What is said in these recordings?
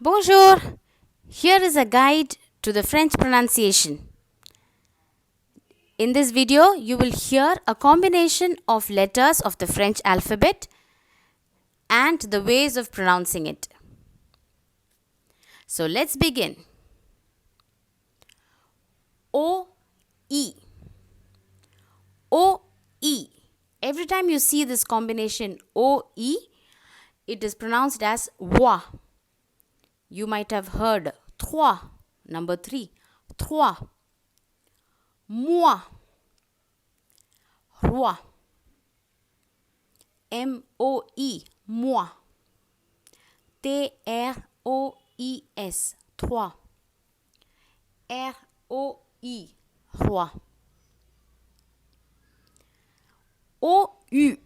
Bonjour! Here is a guide to the French pronunciation. In this video, you will hear a combination of letters of the French alphabet and the ways of pronouncing it. So let's begin. O, E. O, E. Every time you see this combination O, E, it is pronounced as wa. You might have heard trois, number 3, trois. Moi, roi. M-O-I, moi. T-R-O-I-S, trois. R-O-I, roi. O-U,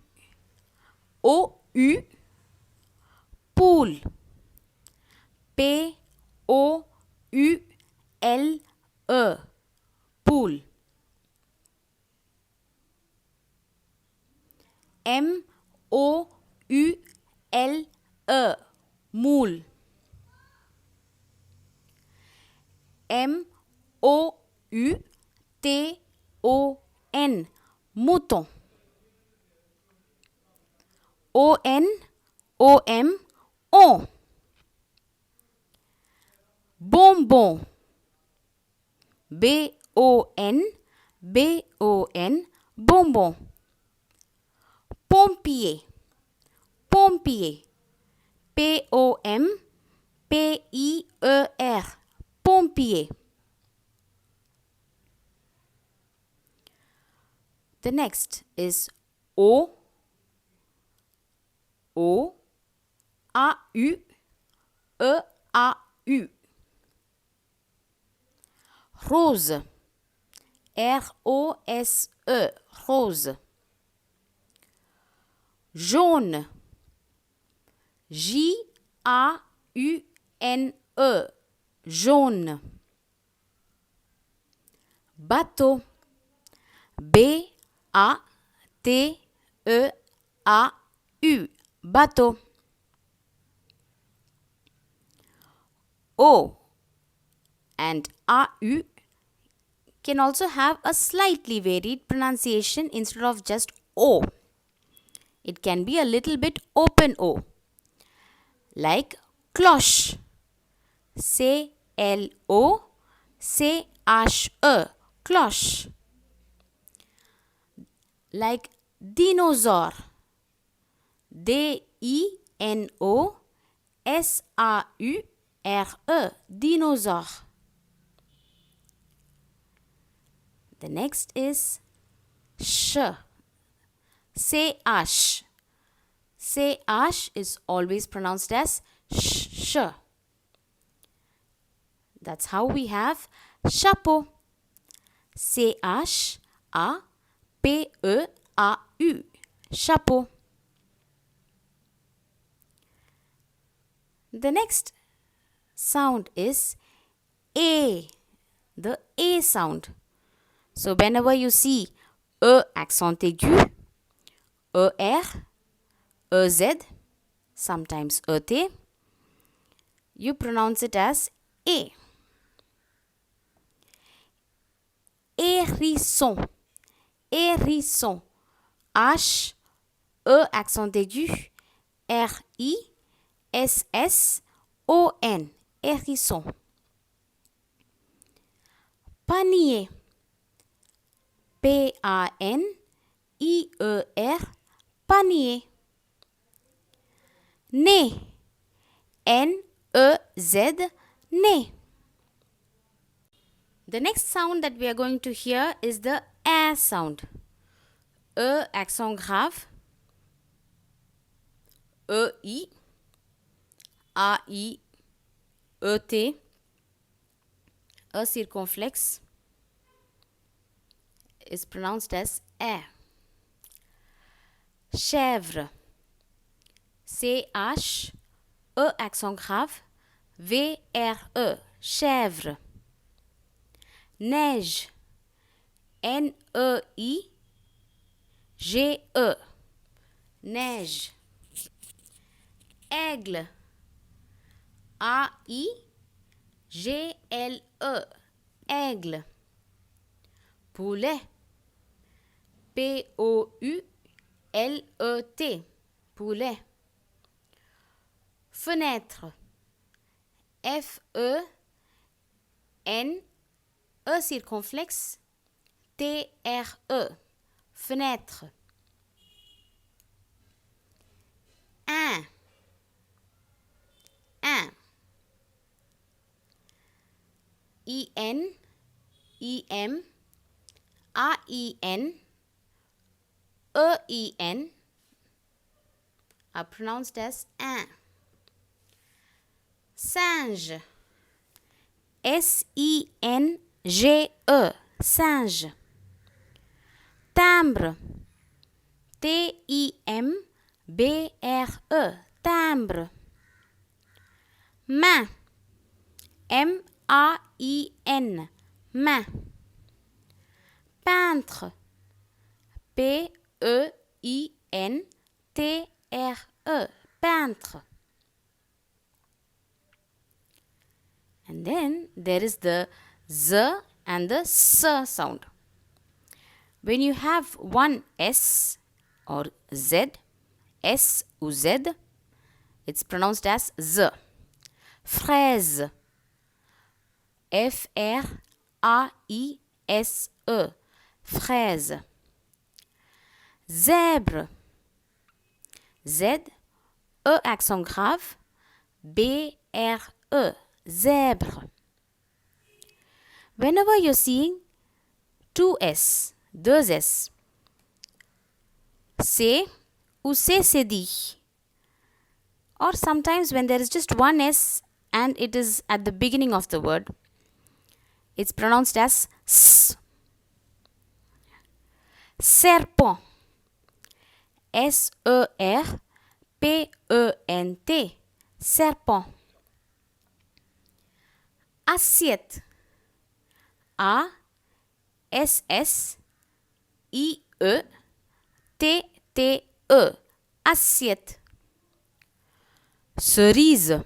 O-U, poule. P-O-U-L-E, poule. M-O-U-L-E, moule. M-O-U-T-O-N, mouton. O-N-O-M, on. Bonbon. B-O-N-B-O-N, bonbon. Pompier. Pompier. P-O-M-P-I-E-R, pompier. The next is O, O-A-U, E-A-U. Rose. R-O-S-E, rose. Jaune. J-A-U-N-E, jaune. Bateau. B-A-T-E-A-U, bateau. O and A-U can also have a slightly varied pronunciation instead of just O. It can be a little bit open O, like cloche. C-L-O-C-H-E, cloche. Like dinosaur. D-I-N-O-S-A-U-R-E, dinosaur. The next is sh. C-H. C-H is always pronounced as sh. That's how we have chapeau. C-H-A-P-E-A-U, chapeau. The next sound is A, the A sound. So whenever you see E accent aigu, E-R, E-Z, sometimes E-T, you pronounce it as A. Hérisson. Hérisson. H, E accent aigu, R-I-S-S-O-N. Hérisson. Panier. P-A-N-I-E-R, panier. Nez. N-E-Z, nez. The next sound that we are going to hear is the A sound. E accent grave, E-I, A-I, E-T, E circonflexe is pronounced as A. Chèvre. C-H-E accent grave, V-R-E, chèvre. Neige. N-E-I-G-E, neige. Aigle. A-I-G-L-E, aigle. Poulet. P-O-U-L-E-T, poulet. Fenêtre. F-E-N-E circonflexe T-R-E, fenêtre. Un. I-N, I-M, A-I-N, E-I-N are pronounced as un. Singe. S-I-N-G-E, singe. Timbre. T-I-M-B-R-E, timbre. Main. M-A-I-N, main. Peintre. P-E-I-N-T-R-E, peintre. And then there is the Z and the S sound. When you have one S or Z, S-U-Z, it's pronounced as Z. Fraise. F-R-A-I-S-E, fraise. Zèbre. Z, E accent grave, B-R-E, zèbre. Whenever you're seeing two S, deux S, say ou c'est dit. Or sometimes when there is just one S and it is at the beginning of the word, it's pronounced as S. Serpent. S-E-R-P-E-N-T, serpent. Assiette. A-S-S-I-E-T-T-E, assiette. Cerise.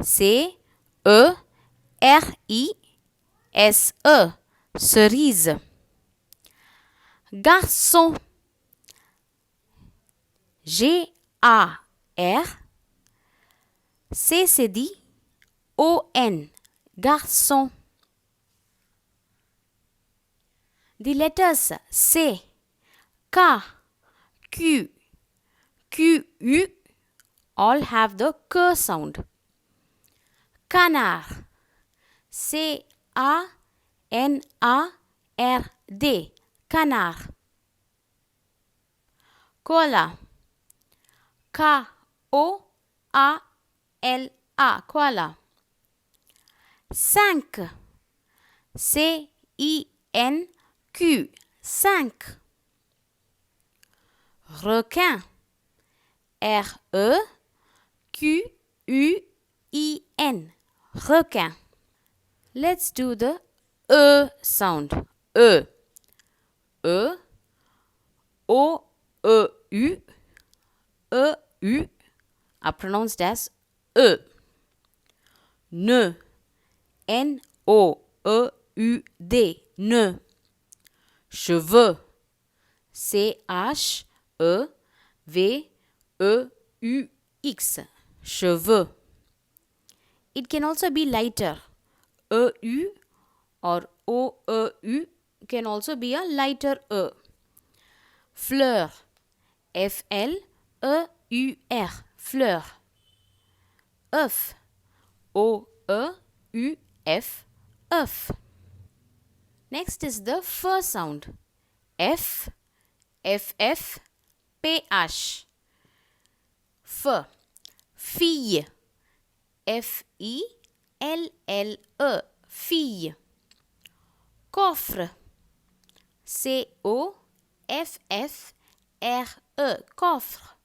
C-E-R-I-S-E, cerise. Garçon. G-A-R-C-C-D-O-N, garçon. The letters C, K, Q, Q-U all have the K sound. Canard. C-A-N-A-R-D, canard. Koala. K-O-A-L-A, koala. 5. C-I-N-Q, 5. Requin. R-E-Q-U-I-N, requin. Let's do the E sound. E. E. O-E-U. E-U are pronounced as E. Ne. N-O-E-U-D. Ne. Cheveux. C-H-E-V-E-U-X. Cheveux. It can also be lighter. E-U or O-E-U can also be a lighter E. Fleur. F-L-E-U-R, fleur. Œuf. O-E-U-F, œuf. Next is the F sound. F, F-F, P-H. F. Fille. F-I-L-L-E, fille. Coffre. C-O-F-F-R-E, coffre.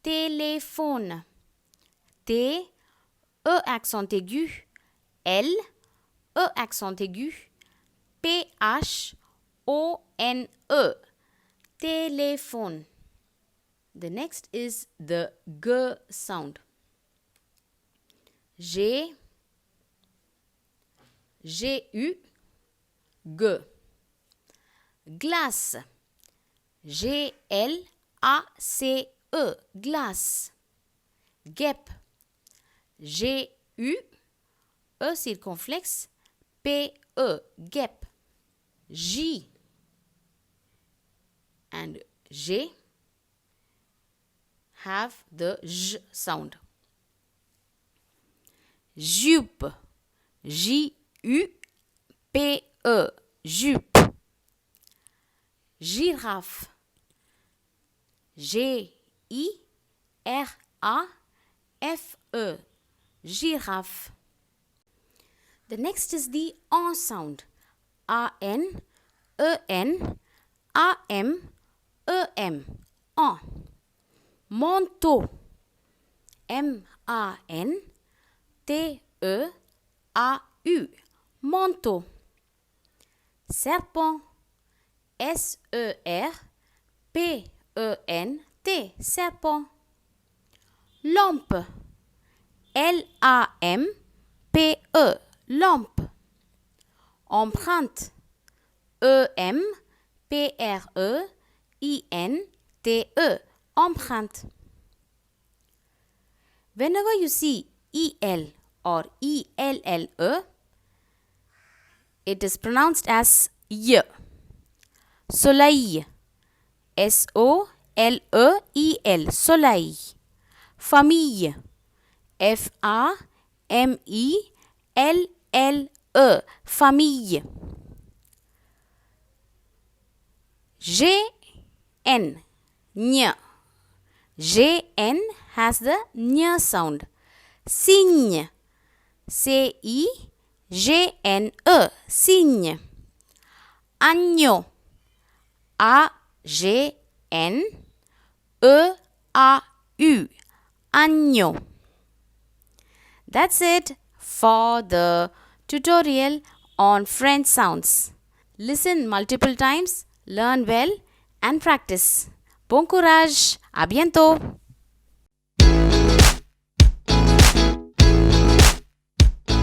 Téléphone. T, E accent aigu, L, E accent aigu, P-H-O-N-E, téléphone. The next is the G sound. G, G-U, G. Glace, G-L-A-C-E, glace. Guêpe, G-U, E circonflexe, P-E, guêpe. J and J have the J sound. Jupe, J-U-P-E, jupe. Girafe, G-I-R-A-F-E, girafe. The next is the O sound. A-N, E-N, A-M, E-M, O. Manteau, M-A-N-T-E-A-U, manteau. Serpent, S-E-R-P-E-N-T, serpent. Lampe, L-A-M-P-E, lampe. Empreinte, E-M-P-R-E-I-N-T-E, empreinte. Whenever you see E-L or E-L-L-E, it is pronounced as Y. Soleil, S-O-L-E-I-L, soleil. Famille, F-A-M-I-L-L-E, famille. G-N, Ñ. G-N has the Ñ sound. Cygne, C-I-G-N-E, cygne. Agneau, A-G-N-E-A-U, agneau. That's it for the tutorial on French sounds. Listen multiple times, learn well and practice. Bon courage! À bientôt!